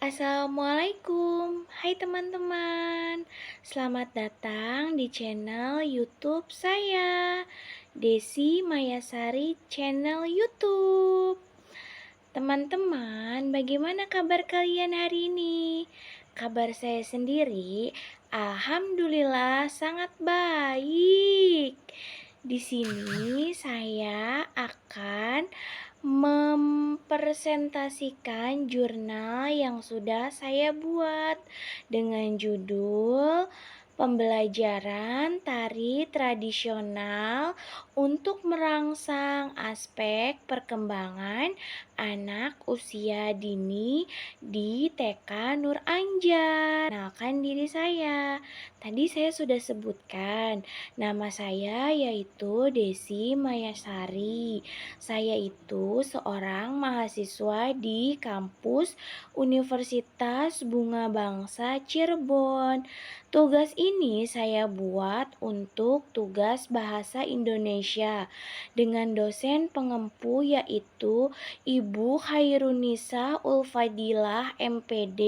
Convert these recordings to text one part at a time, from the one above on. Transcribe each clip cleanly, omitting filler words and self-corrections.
Assalamualaikum, hai teman-teman. Selamat datang di channel YouTube saya, Desi Mayasari Channel YouTube. Teman-teman, bagaimana kabar kalian hari ini? Kabar saya sendiri, alhamdulillah sangat baik. Di sini saya akan mempresentasikan jurnal yang sudah saya buat dengan judul Pembelajaran Tari Tradisional untuk Merangsang Aspek Perkembangan Anak Usia Dini di TK Nur Anjar. Kenalkan diri saya. Tadi saya sudah sebutkan, nama saya yaitu Desi Mayasari. Saya itu seorang mahasiswa di kampus Universitas Bunga Bangsa Cirebon. Tugas ini saya buat untuk tugas bahasa Indonesia dengan dosen pengempu yaitu Ibu Khairunisa Ulfadilah MPD.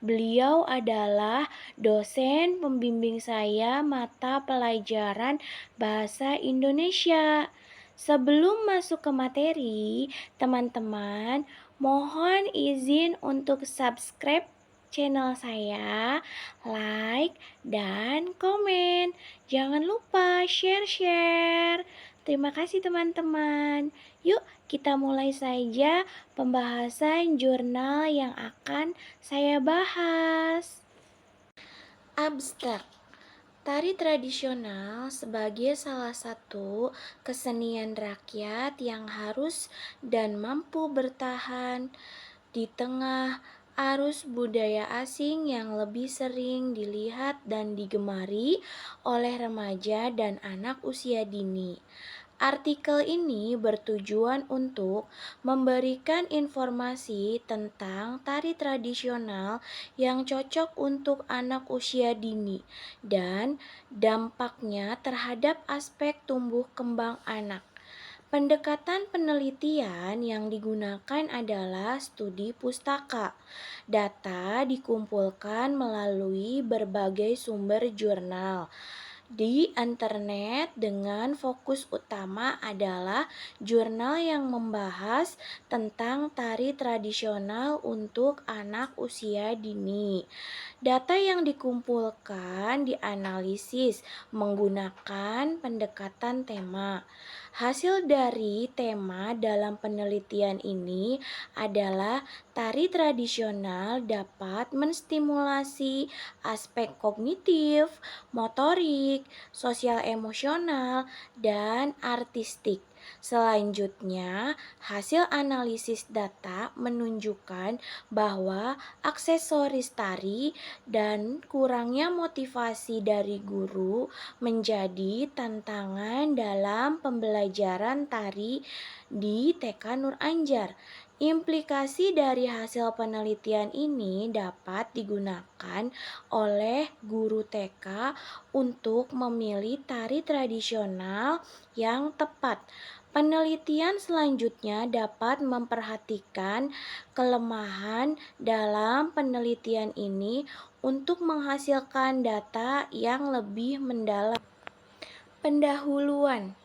Beliau adalah dosen pembimbing saya mata pelajaran bahasa Indonesia. Sebelum masuk ke materi, teman-teman, mohon izin untuk subscribe channel saya, like, dan komen. Jangan lupa share-share. Terima kasih teman-teman. Yuk kita mulai saja pembahasan jurnal yang akan saya bahas. Abstrak. Tari tradisional sebagai salah satu kesenian rakyat yang harus dan mampu bertahan di tengah arus budaya asing yang lebih sering dilihat dan digemari oleh remaja dan anak usia dini. Artikel ini bertujuan untuk memberikan informasi tentang tari tradisional yang cocok untuk anak usia dini dan dampaknya terhadap aspek tumbuh kembang anak. Pendekatan penelitian yang digunakan adalah studi pustaka. Data dikumpulkan melalui berbagai sumber jurnal di internet dengan fokus utama adalah jurnal yang membahas tentang tari tradisional untuk anak usia dini. Data yang dikumpulkan dianalisis menggunakan pendekatan tema. Hasil dari tema dalam penelitian ini adalah tari tradisional dapat menstimulasi aspek kognitif, motorik, sosial emosional, dan artistik. Selanjutnya, hasil analisis data menunjukkan bahwa aksesoris tari dan kurangnya motivasi dari guru menjadi tantangan dalam pembelajaran tari di TK Nur Anjar. Implikasi dari hasil penelitian ini dapat digunakan oleh guru TK untuk memilih tari tradisional yang tepat. Penelitian selanjutnya dapat memperhatikan kelemahan dalam penelitian ini untuk menghasilkan data yang lebih mendalam. Pendahuluan.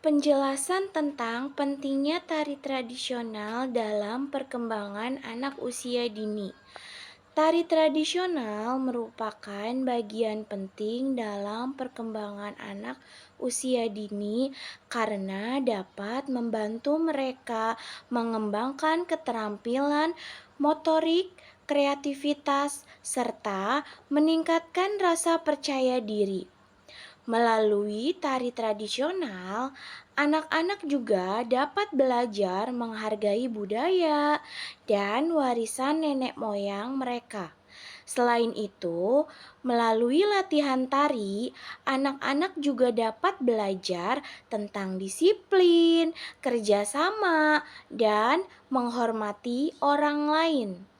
Penjelasan tentang pentingnya tari tradisional dalam perkembangan anak usia dini. Tari tradisional merupakan bagian penting dalam perkembangan anak usia dini karena dapat membantu mereka mengembangkan keterampilan motorik, kreativitas, serta meningkatkan rasa percaya diri. Melalui tari tradisional, anak-anak juga dapat belajar menghargai budaya dan warisan nenek moyang mereka. Selain itu, melalui latihan tari, anak-anak juga dapat belajar tentang disiplin, kerjasama, dan menghormati orang lain.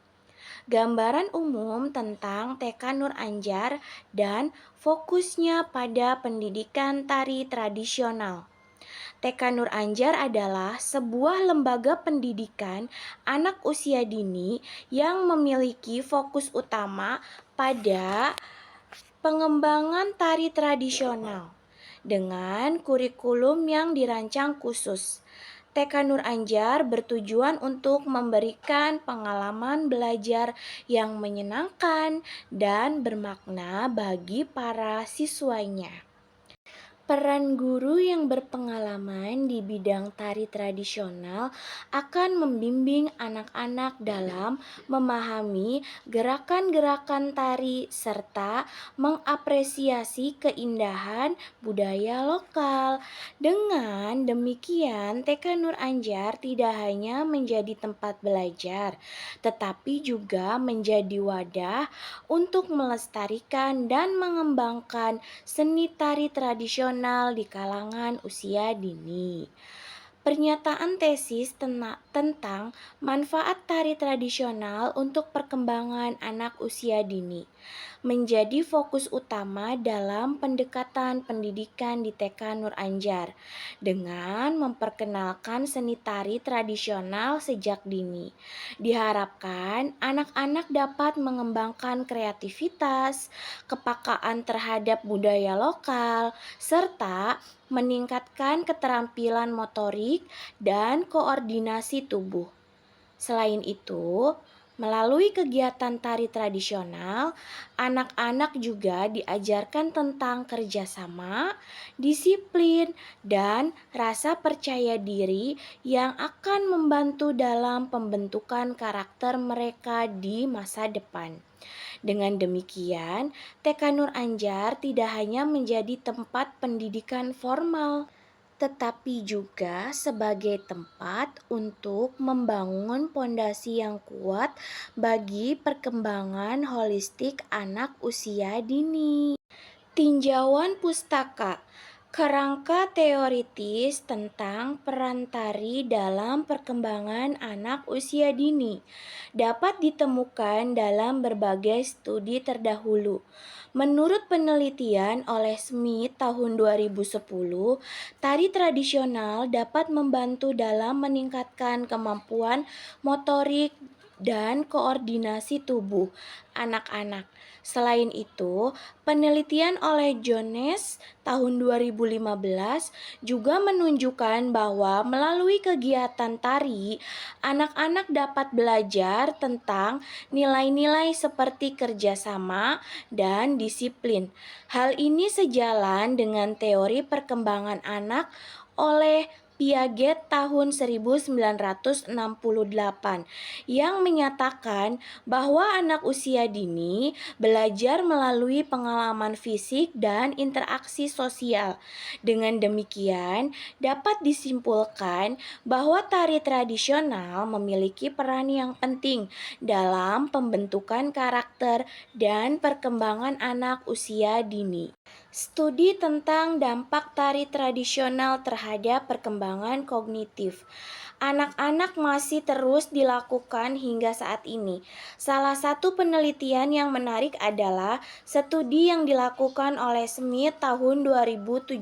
Gambaran umum tentang TK Nur Anjar dan fokusnya pada pendidikan tari tradisional. TK Nur Anjar adalah sebuah lembaga pendidikan anak usia dini yang memiliki fokus utama pada pengembangan tari tradisional dengan kurikulum yang dirancang khusus. TK Nur Anjar bertujuan untuk memberikan pengalaman belajar yang menyenangkan dan bermakna bagi para siswanya. Peran guru yang berpengalaman di bidang tari tradisional akan membimbing anak-anak dalam memahami gerakan-gerakan tari serta mengapresiasi keindahan budaya lokal. Dengan demikian, TK Nur Anjar tidak hanya menjadi tempat belajar, tetapi juga menjadi wadah untuk melestarikan dan mengembangkan seni tari tradisional di kalangan usia dini. Pernyataan tesis tentang manfaat tari tradisional untuk perkembangan anak usia dini menjadi fokus utama dalam pendekatan pendidikan di TK Nur Anjar dengan memperkenalkan seni tari tradisional sejak dini. Diharapkan anak-anak dapat mengembangkan kreativitas, kepekaan terhadap budaya lokal, serta meningkatkan keterampilan motorik dan koordinasi tubuh. Selain itu, melalui kegiatan tari tradisional, anak-anak juga diajarkan tentang kerjasama, disiplin, dan rasa percaya diri yang akan membantu dalam pembentukan karakter mereka di masa depan. Dengan demikian, TK Nur Anjar tidak hanya menjadi tempat pendidikan formal, tetapi juga sebagai tempat untuk membangun pondasi yang kuat bagi perkembangan holistik anak usia dini. Tinjauan pustaka, kerangka teoritis tentang peran tari dalam perkembangan anak usia dini dapat ditemukan dalam berbagai studi terdahulu. Menurut penelitian oleh Smith tahun 2010, tari tradisional dapat membantu dalam meningkatkan kemampuan motorik dan koordinasi tubuh anak-anak. Selain itu, penelitian oleh Jones tahun 2015 juga menunjukkan bahwa melalui kegiatan tari, anak-anak dapat belajar tentang nilai-nilai seperti kerjasama dan disiplin. Hal ini sejalan dengan teori perkembangan anak oleh Piaget tahun 1968 yang menyatakan bahwa anak usia dini belajar melalui pengalaman fisik dan interaksi sosial. Dengan demikian, dapat disimpulkan bahwa tari tradisional memiliki peran yang penting dalam pembentukan karakter dan perkembangan anak usia dini. Studi tentang dampak tari tradisional terhadap perkembangan kognitif anak-anak masih terus dilakukan hingga saat ini. Salah satu penelitian yang menarik adalah studi yang dilakukan oleh Smith tahun 2017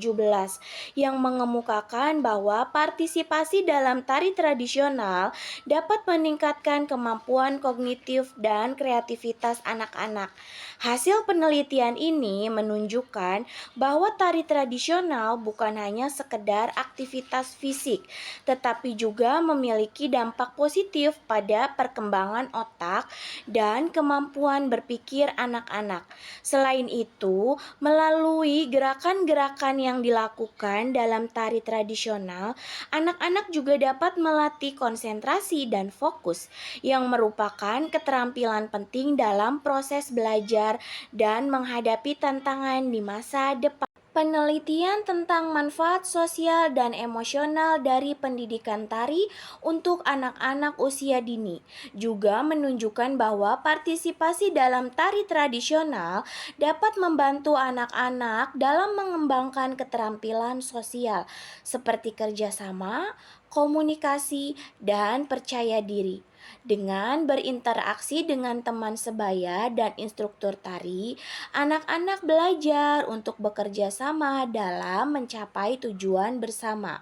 yang mengemukakan bahwa partisipasi dalam tari tradisional dapat meningkatkan kemampuan kognitif dan kreativitas anak-anak. Hasil penelitian ini menunjukkan bahwa tari tradisional bukan hanya sekedar aktivitas fisik, tetapi juga memiliki dampak positif pada perkembangan otak dan kemampuan berpikir anak-anak. Selain itu, melalui gerakan-gerakan yang dilakukan dalam tari tradisional, anak-anak juga dapat melatih konsentrasi dan fokus, yang merupakan keterampilan penting dalam proses belajar dan menghadapi tantangan di masa depan. Penelitian tentang manfaat sosial dan emosional dari pendidikan tari untuk anak-anak usia dini juga menunjukkan bahwa partisipasi dalam tari tradisional dapat membantu anak-anak dalam mengembangkan keterampilan sosial seperti kerjasama, komunikasi, dan percaya diri. Dengan berinteraksi dengan teman sebaya dan instruktur tari, anak-anak belajar untuk bekerja sama dalam mencapai tujuan bersama.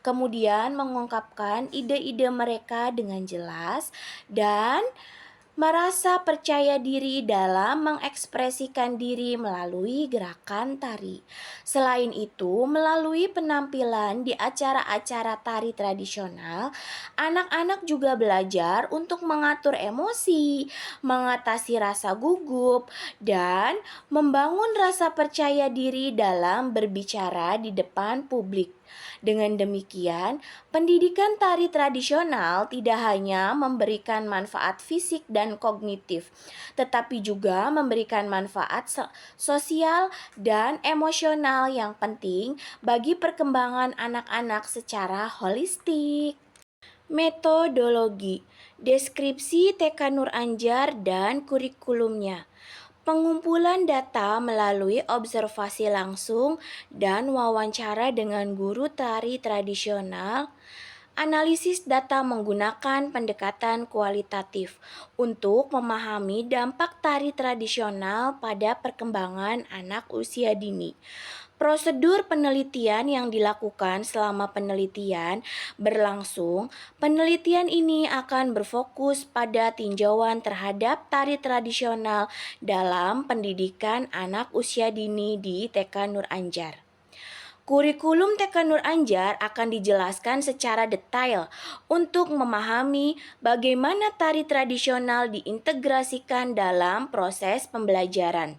Kemudian mengungkapkan ide-ide mereka dengan jelas dan merasa percaya diri dalam mengekspresikan diri melalui gerakan tari. Selain itu, melalui penampilan di acara-acara tari tradisional, anak-anak juga belajar untuk mengatur emosi, mengatasi rasa gugup, dan membangun rasa percaya diri dalam berbicara di depan publik. Dengan demikian, pendidikan tari tradisional tidak hanya memberikan manfaat fisik dan kognitif, tetapi juga memberikan manfaat sosial dan emosional yang penting bagi perkembangan anak-anak secara holistik. Metodologi, deskripsi TK Nur Anjar dan kurikulumnya. Pengumpulan data melalui observasi langsung dan wawancara dengan guru tari tradisional. Analisis data menggunakan pendekatan kualitatif untuk memahami dampak tari tradisional pada perkembangan anak usia dini. Prosedur penelitian yang dilakukan selama penelitian berlangsung, penelitian ini akan berfokus pada tinjauan terhadap tari tradisional dalam pendidikan anak usia dini di TK Nur Anjar. Kurikulum TK Nur Anjar akan dijelaskan secara detail untuk memahami bagaimana tari tradisional diintegrasikan dalam proses pembelajaran.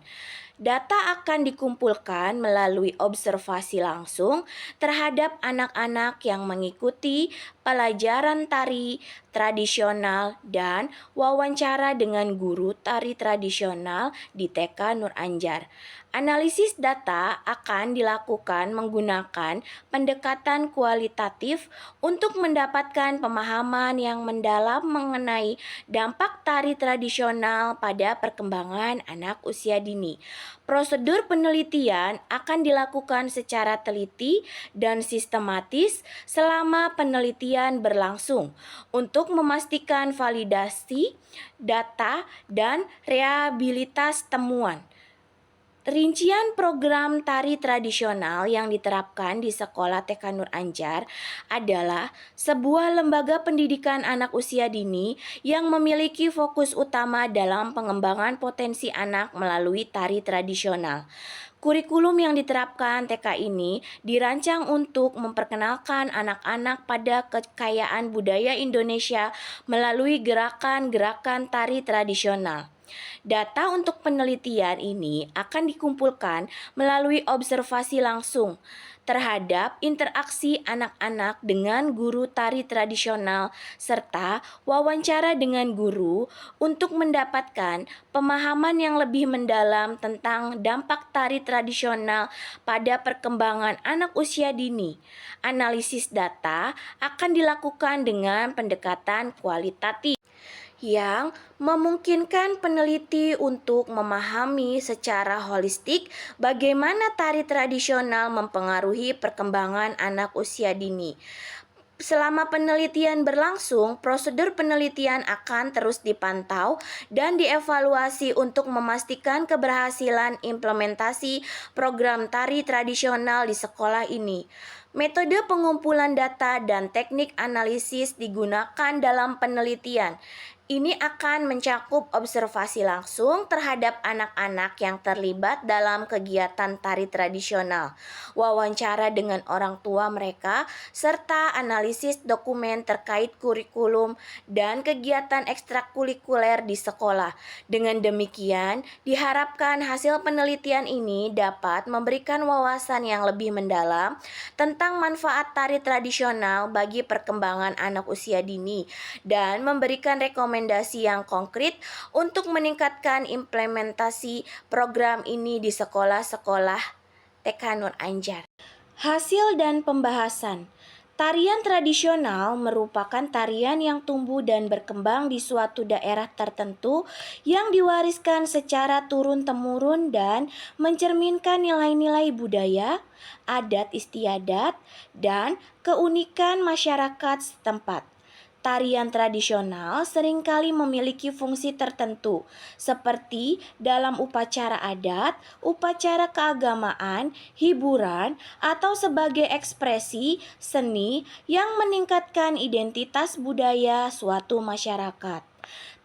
Data akan dikumpulkan melalui observasi langsung terhadap anak-anak yang mengikuti pelajaran tari tradisional dan wawancara dengan guru tari tradisional di TK Nur Anjar. Analisis data akan dilakukan menggunakan pendekatan kualitatif untuk mendapatkan pemahaman yang mendalam mengenai dampak tari tradisional pada perkembangan anak usia dini. Prosedur penelitian akan dilakukan secara teliti dan sistematis selama penelitian berlangsung untuk memastikan validasi data dan realitas temuan. Rincian program tari tradisional yang diterapkan di Sekolah TK Nur Anjar adalah sebuah lembaga pendidikan anak usia dini yang memiliki fokus utama dalam pengembangan potensi anak melalui tari tradisional. Kurikulum yang diterapkan TK ini dirancang untuk memperkenalkan anak-anak pada kekayaan budaya Indonesia melalui gerakan-gerakan tari tradisional. Data untuk penelitian ini akan dikumpulkan melalui observasi langsung terhadap interaksi anak-anak dengan guru tari tradisional serta wawancara dengan guru untuk mendapatkan pemahaman yang lebih mendalam tentang dampak tari tradisional pada perkembangan anak usia dini. Analisis data akan dilakukan dengan pendekatan kualitatif yang memungkinkan peneliti untuk memahami secara holistik bagaimana tari tradisional mempengaruhi perkembangan anak usia dini. Selama penelitian berlangsung, prosedur penelitian akan terus dipantau dan dievaluasi untuk memastikan keberhasilan implementasi program tari tradisional di sekolah ini. Metode pengumpulan data dan teknik analisis digunakan dalam penelitian. Ini akan mencakup observasi langsung terhadap anak-anak yang terlibat dalam kegiatan tari tradisional, wawancara dengan orang tua mereka, serta analisis dokumen terkait kurikulum dan kegiatan ekstrakurikuler di sekolah. Dengan demikian, diharapkan hasil penelitian ini dapat memberikan wawasan yang lebih mendalam tentang manfaat tari tradisional bagi perkembangan anak usia dini dan memberikan rekomendasi yang konkret untuk meningkatkan implementasi program ini di sekolah-sekolah TK Nur Anjar. Hasil dan pembahasan. Tarian tradisional merupakan tarian yang tumbuh dan berkembang di suatu daerah tertentu yang diwariskan secara turun-temurun dan mencerminkan nilai-nilai budaya, adat istiadat, dan keunikan masyarakat setempat. Tarian tradisional seringkali memiliki fungsi tertentu, seperti dalam upacara adat, upacara keagamaan, hiburan, atau sebagai ekspresi seni yang meningkatkan identitas budaya suatu masyarakat.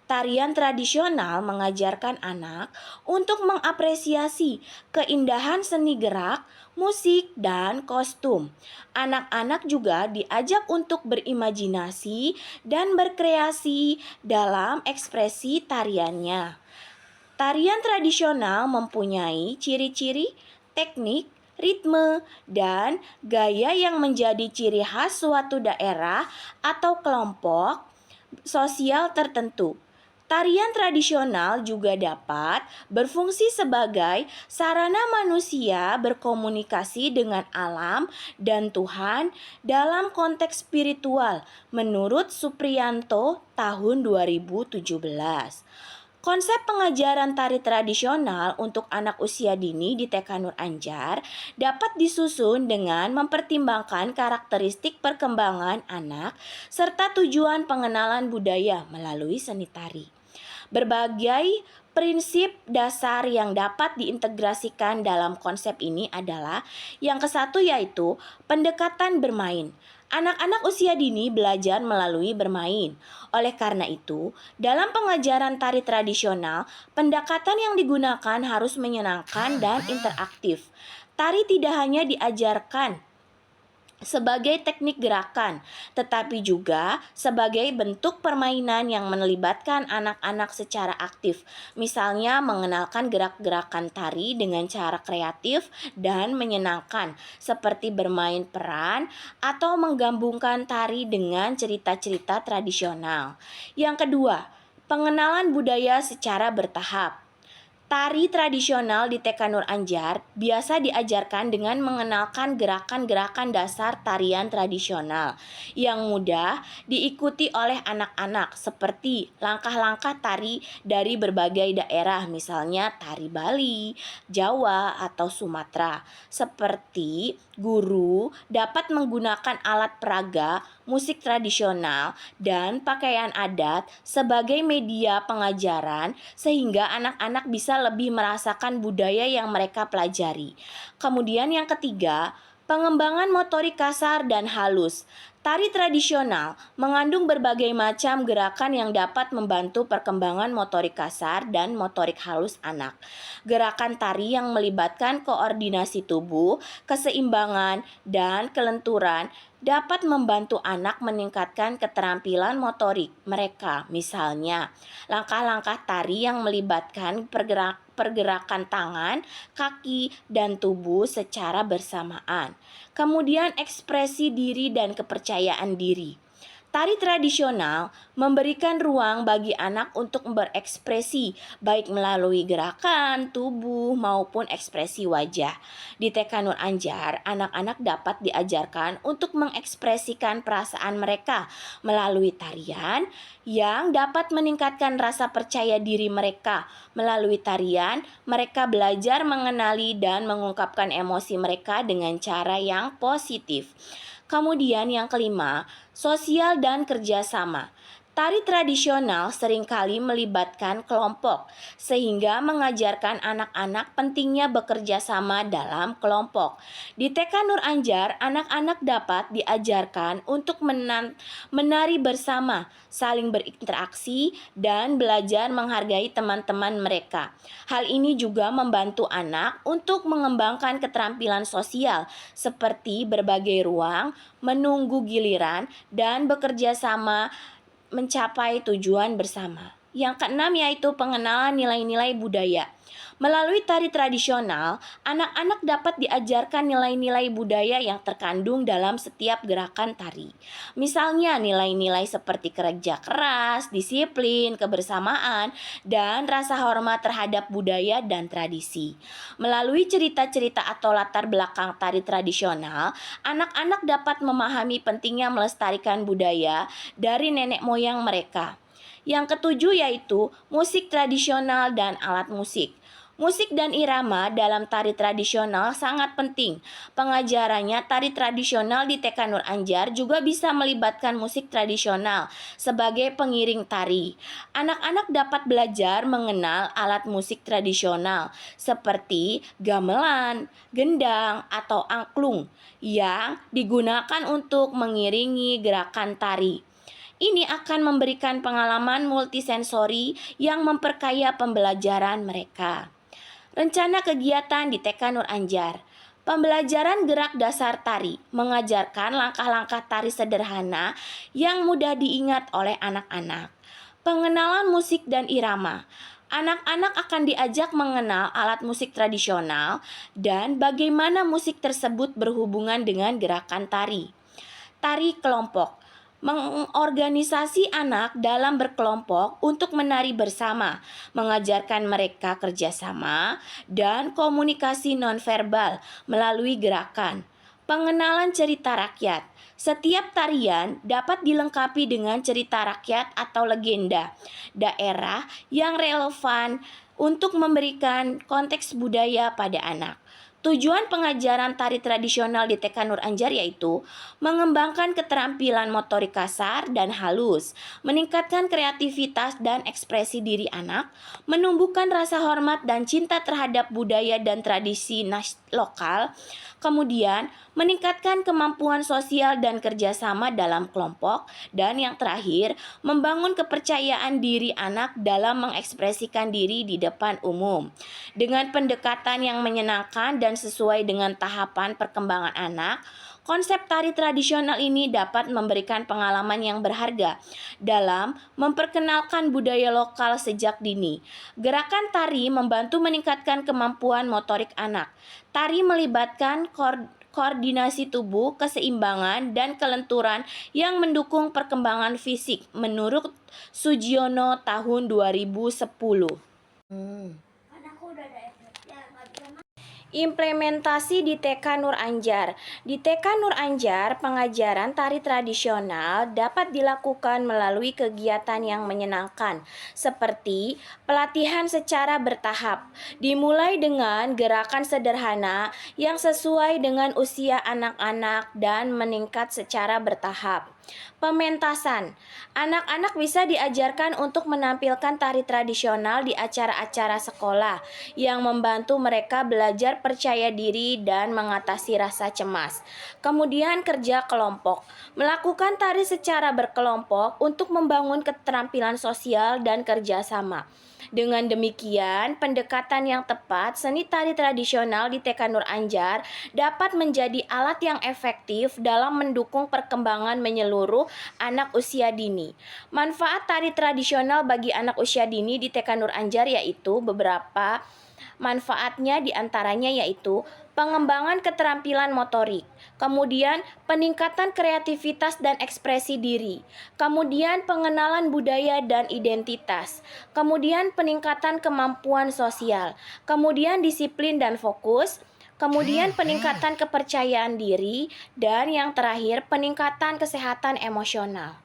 Tarian tradisional mengajarkan anak untuk mengapresiasi keindahan seni gerak, musik, dan kostum. Anak-anak juga diajak untuk berimajinasi dan berkreasi dalam ekspresi tariannya. Tarian tradisional mempunyai ciri-ciri, teknik, ritme, dan gaya yang menjadi ciri khas suatu daerah atau kelompok sosial tertentu. Tarian tradisional juga dapat berfungsi sebagai sarana manusia berkomunikasi dengan alam dan Tuhan dalam konteks spiritual menurut Supriyanto tahun 2017. Konsep pengajaran tari tradisional untuk anak usia dini di TK Nur Anjar dapat disusun dengan mempertimbangkan karakteristik perkembangan anak serta tujuan pengenalan budaya melalui seni tari. Berbagai prinsip dasar yang dapat diintegrasikan dalam konsep ini adalah yang kesatu yaitu pendekatan bermain. Anak-anak usia dini belajar melalui bermain. Oleh karena itu, dalam pengajaran tari tradisional, pendekatan yang digunakan harus menyenangkan dan interaktif. Tari tidak hanya diajarkan sebagai teknik gerakan, tetapi juga sebagai bentuk permainan yang melibatkan anak-anak secara aktif. Misalnya mengenalkan gerak-gerakan tari dengan cara kreatif dan menyenangkan, seperti bermain peran atau menggabungkan tari dengan cerita-cerita tradisional. Yang kedua, pengenalan budaya secara bertahap. Tari tradisional di TK Nur Anjar biasa diajarkan dengan mengenalkan gerakan-gerakan dasar tarian tradisional yang mudah diikuti oleh anak-anak seperti langkah-langkah tari dari berbagai daerah, misalnya tari Bali, Jawa, atau Sumatera. Seperti guru dapat menggunakan alat peraga, musik tradisional, dan pakaian adat sebagai media pengajaran sehingga anak-anak bisa lebih merasakan budaya yang mereka pelajari. Kemudian yang ketiga, pengembangan motorik kasar dan halus. Tari tradisional mengandung berbagai macam gerakan yang dapat membantu perkembangan motorik kasar dan motorik halus anak. Gerakan tari yang melibatkan koordinasi tubuh, keseimbangan, dan kelenturan dapat membantu anak meningkatkan keterampilan motorik mereka. Misalnya, langkah-langkah tari yang melibatkan pergerakan tangan, kaki, dan tubuh secara bersamaan. Kemudian ekspresi diri dan kepercayaan diri. Tari tradisional memberikan ruang bagi anak untuk berekspresi, baik melalui gerakan, tubuh, maupun ekspresi wajah. Di TK Nur Anjar, anak-anak dapat diajarkan untuk mengekspresikan perasaan mereka melalui tarian yang dapat meningkatkan rasa percaya diri mereka. Melalui tarian, mereka belajar mengenali dan mengungkapkan emosi mereka dengan cara yang positif. Kemudian yang kelima, sosial dan kerjasama. Tari tradisional seringkali melibatkan kelompok, sehingga mengajarkan anak-anak pentingnya bekerja sama dalam kelompok. Di TK Nur Anjar, anak-anak dapat diajarkan untuk menari bersama, saling berinteraksi, dan belajar menghargai teman-teman mereka. Hal ini juga membantu anak untuk mengembangkan keterampilan sosial, seperti berbagai ruang, menunggu giliran, dan bekerja sama mencapai tujuan bersama. Yang keenam yaitu pengenalan nilai-nilai budaya. Melalui tari tradisional, anak-anak dapat diajarkan nilai-nilai budaya yang terkandung dalam setiap gerakan tari. Misalnya nilai-nilai seperti kerja keras, disiplin, kebersamaan, dan rasa hormat terhadap budaya dan tradisi. Melalui cerita-cerita atau latar belakang tari tradisional, anak-anak dapat memahami pentingnya melestarikan budaya dari nenek moyang mereka. Yang ketujuh yaitu musik tradisional dan alat musik. Musik dan irama dalam tari tradisional sangat penting. Pengajarannya tari tradisional di TK Nur Anjar juga bisa melibatkan musik tradisional sebagai pengiring tari. Anak-anak dapat belajar mengenal alat musik tradisional seperti gamelan, gendang, atau angklung yang digunakan untuk mengiringi gerakan tari. Ini akan memberikan pengalaman multisensori yang memperkaya pembelajaran mereka. Rencana kegiatan di TK Nur Anjar. Pembelajaran gerak dasar tari mengajarkan langkah-langkah tari sederhana yang mudah diingat oleh anak-anak. Pengenalan musik dan irama. Anak-anak akan diajak mengenal alat musik tradisional dan bagaimana musik tersebut berhubungan dengan gerakan tari. Tari kelompok mengorganisasi anak dalam berkelompok untuk menari bersama, mengajarkan mereka kerjasama dan komunikasi nonverbal melalui gerakan. Pengenalan cerita rakyat. Setiap tarian dapat dilengkapi dengan cerita rakyat atau legenda daerah yang relevan untuk memberikan konteks budaya pada anak. Tujuan pengajaran tari tradisional di TK Nur Anjar yaitu mengembangkan keterampilan motorik kasar dan halus, meningkatkan kreativitas dan ekspresi diri anak, menumbuhkan rasa hormat dan cinta terhadap budaya dan tradisi lokal, kemudian meningkatkan kemampuan sosial dan kerjasama dalam kelompok, dan yang terakhir, membangun kepercayaan diri anak dalam mengekspresikan diri di depan umum. Dengan pendekatan yang menyenangkan dan sesuai dengan tahapan perkembangan anak, konsep tari tradisional ini dapat memberikan pengalaman yang berharga dalam memperkenalkan budaya lokal sejak dini. Gerakan tari membantu meningkatkan kemampuan motorik anak. Tari melibatkan koordinasi tubuh, keseimbangan, dan kelenturan yang mendukung perkembangan fisik menurut Sugiono tahun 2010. Implementasi di TK Nur Anjar. Di TK Nur Anjar, pengajaran tari tradisional dapat dilakukan melalui kegiatan yang menyenangkan, seperti pelatihan secara bertahap, dimulai dengan gerakan sederhana yang sesuai dengan usia anak-anak dan meningkat secara bertahap. Pementasan. Anak-anak bisa diajarkan untuk menampilkan tari tradisional di acara-acara sekolah yang membantu mereka belajar percaya diri dan mengatasi rasa cemas. Kemudian kerja kelompok. Melakukan tari secara berkelompok untuk membangun keterampilan sosial dan kerjasama. Dengan demikian, pendekatan yang tepat seni tari tradisional di TK Nur Anjar dapat menjadi alat yang efektif dalam mendukung perkembangan menyeluruh anak usia dini. Manfaat tari tradisional bagi anak usia dini di TK Nur Anjar yaitu beberapa manfaatnya diantaranya yaitu pengembangan keterampilan motorik, kemudian peningkatan kreativitas dan ekspresi diri, kemudian pengenalan budaya dan identitas, kemudian peningkatan kemampuan sosial, kemudian disiplin dan fokus, kemudian peningkatan kepercayaan diri, dan yang terakhir peningkatan kesehatan emosional.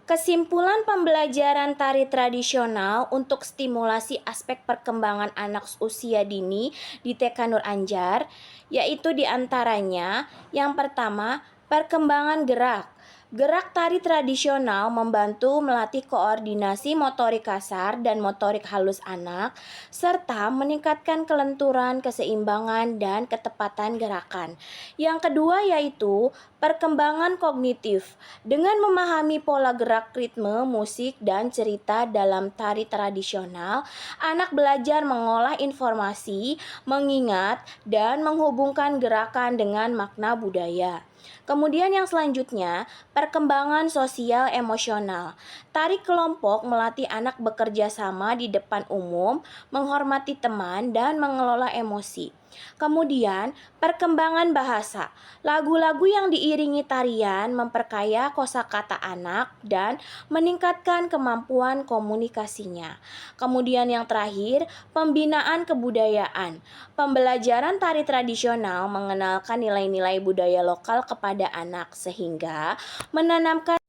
Kesimpulan pembelajaran tari tradisional untuk stimulasi aspek perkembangan anak usia dini di TK Nur Anjar yaitu diantaranya yang pertama, perkembangan gerak. Gerak tari tradisional membantu melatih koordinasi motorik kasar dan motorik halus anak, serta meningkatkan kelenturan, keseimbangan, dan ketepatan gerakan. Yang kedua yaitu perkembangan kognitif. Dengan memahami pola gerak ritme, musik, dan cerita dalam tari tradisional, anak belajar mengolah informasi, mengingat, dan menghubungkan gerakan dengan makna budaya. Kemudian yang selanjutnya, perkembangan sosial emosional. Tari kelompok melatih anak bekerja sama di depan umum, menghormati teman, dan mengelola emosi. Kemudian, perkembangan bahasa. Lagu-lagu yang diiringi tarian memperkaya kosakata anak dan meningkatkan kemampuan komunikasinya. Kemudian yang terakhir, pembinaan kebudayaan. Pembelajaran tari tradisional mengenalkan nilai-nilai budaya lokal kepada anak sehingga menanamkan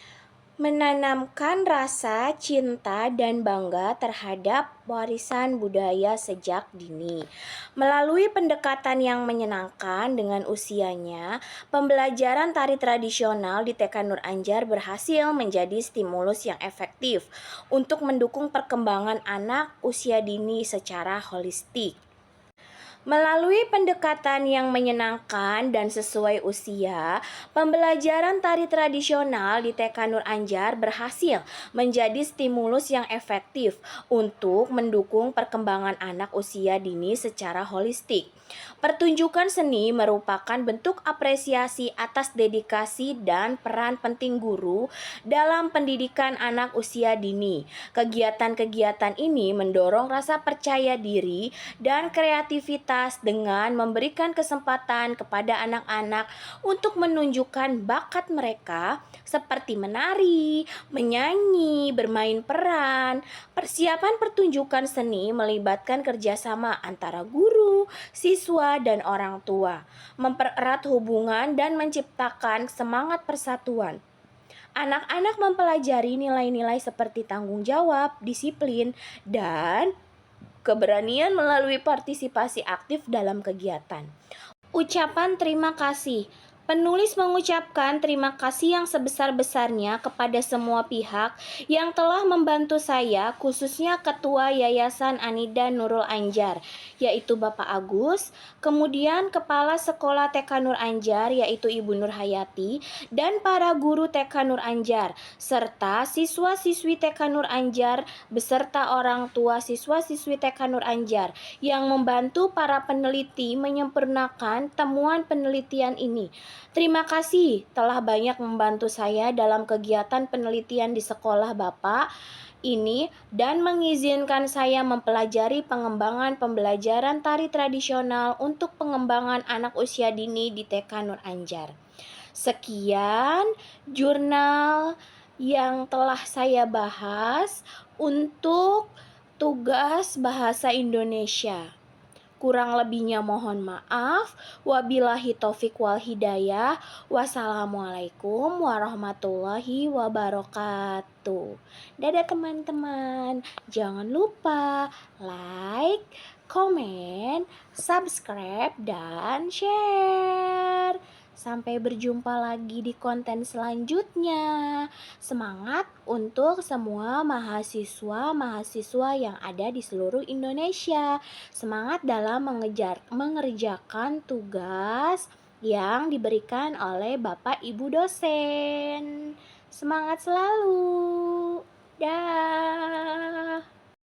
Menanamkan rasa cinta dan bangga terhadap warisan budaya sejak dini. Melalui pendekatan yang menyenangkan dengan usianya, pembelajaran tari tradisional di TK Nur Anjar berhasil menjadi stimulus yang efektif untuk mendukung perkembangan anak usia dini secara holistik. Melalui pendekatan yang menyenangkan dan sesuai usia, pembelajaran tari tradisional di TK Nur Anjar berhasil menjadi stimulus yang efektif untuk mendukung perkembangan anak usia dini secara holistik. Pertunjukan seni merupakan bentuk apresiasi atas dedikasi dan peran penting guru dalam pendidikan anak usia dini. Kegiatan-kegiatan ini mendorong rasa percaya diri dan kreativitas dengan memberikan kesempatan kepada anak-anak untuk menunjukkan bakat mereka seperti menari, menyanyi, bermain peran. Persiapan pertunjukan seni melibatkan kerjasama antara guru, siswa, dan orang tua, mempererat hubungan dan menciptakan semangat persatuan. Anak-anak mempelajari nilai-nilai seperti tanggung jawab, disiplin, dan keberanian melalui partisipasi aktif dalam kegiatan. Ucapan terima kasih. Penulis mengucapkan terima kasih yang sebesar-besarnya kepada semua pihak yang telah membantu saya, khususnya Ketua Yayasan Anida Nurul Anjar, yaitu Bapak Agus, kemudian Kepala Sekolah TK Nur Anjar, yaitu Ibu Nur Hayati, dan para guru TK Nur Anjar, serta siswa-siswi TK Nur Anjar, beserta orang tua siswa-siswi TK Nur Anjar, yang membantu para peneliti menyempurnakan temuan penelitian ini. Terima kasih telah banyak membantu saya dalam kegiatan penelitian di sekolah Bapak ini dan mengizinkan saya mempelajari pengembangan pembelajaran tari tradisional untuk pengembangan anak usia dini di TK Nur Anjar. Sekian jurnal yang telah saya bahas untuk tugas bahasa Indonesia. Kurang lebihnya mohon maaf. Wabillahi taufik wal hidayah. Wassalamualaikum warahmatullahi wabarakatuh. Dadah teman-teman. Jangan lupa like, komen, subscribe, dan share. Sampai berjumpa lagi di konten selanjutnya. Semangat untuk semua mahasiswa-mahasiswa yang ada di seluruh Indonesia. Semangat dalam mengerjakan tugas yang diberikan oleh Bapak Ibu dosen. Semangat selalu. Dah.